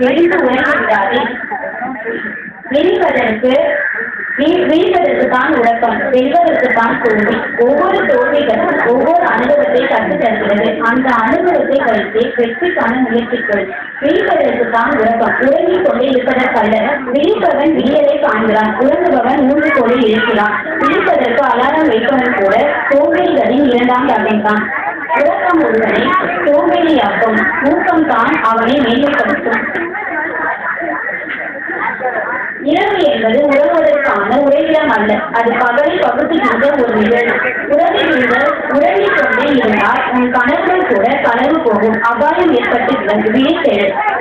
எழுந்து உழைக்கிறாரே விழிப்பதற்கு தான் உறக்கம், வெல்வதற்கு தான் தோல்வி. ஒவ்வொரு தோல்விகளும் ஒவ்வொரு அனுபவத்தை கற்றுத் தருகிறது. அந்த அனுபவத்தை வைத்து வெற்றிக்கான முயற்சிகள். விழிப்பதற்கு தான் உறக்கம், உறங்கிக் கொண்டே இருப்பதற்கல்ல. விழிப்பவன் விடியலை காண்கிறான், உறங்குபவன் மூன்று கோடி இருக்கிறான். விழிப்பதற்கு அலாரம் வைப்பவன் கூட சோம்பேறிகளின் இரண்டாம் வகைதான். உறக்கம் ஒருவனை சோம்பேறியாக்கும், ஊக்கம்தான் அவனை மேன்மைப்படுத்தும். இரவு என்பது உறங்குவதற்கான உறைவிடம் அல்ல, அது பகலை பகுத்துகின்ற ஒரு நிகழ்வு. உறவில் உறங்கிக் கொண்டே இருந்தால் உன் கணவர்கள் கூட கலவு போகும், அபாயம் ஏற்பட்டு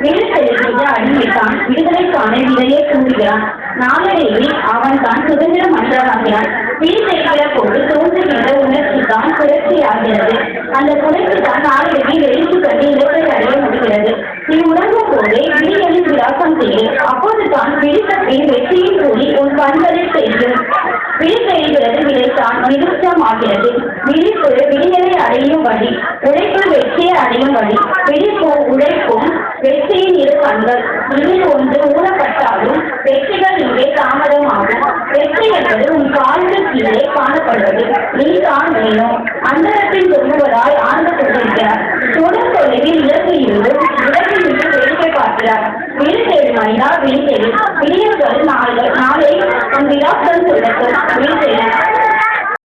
விழித்தெழுகின்ற அடிமைத்தான் விடுதலைக்கான விதையை கூறுகிறான். நாளடைவில் அவன் தான் சுதந்திரம் அற்றவாகிறான். விழித்தெழுகிற போது தோன்றுகின்ற உணர்ச்சி தான் புரட்சியாகிறது. அந்த புரட்சி தான் நாளடைவில் எழுச்சி கண்டு இலக்கை அடைய முடிகிறது. நீ உறங்கும் போதே விழிகளின் விலாசம் செய்யும், அப்போது தான் விழித்த பின் வெற்றியின் கூறி உன் கண்களை செய்யும். விழித்தெழுகிறது விளைத்தான் நிருஷ்டமாகிறது. விழிப்பு விடியலை அடையும் வழி, உழைப்பு வெற்றியை அடையும் வழி. விழிப்பும் உழைப்பும் வெற்றியின் இரு கண்கள். இதில் ஒன்று மூடப்பட்டாலும் வெற்றிகள் இங்கே தாமதமாகும். வெற்றி என்பது உன் காலுக்கு கீழே காணப்படுவது. நீ தான் வேணும். அந்தரத்தில் தொங்குவதால் ஆழ்ந்து கொண்டிருக்கிறார். தொடும் தொலைவில் இலக்கு இருந்தும் இலக்கில் இருந்து வேடிக்கை பார்க்கிறார். விழித்தெழு மனிதா, விழித்தெழு. விடியல்கள் நாளை உன் விழாக்கள் சொல்லட்டும். விழித்தெழு.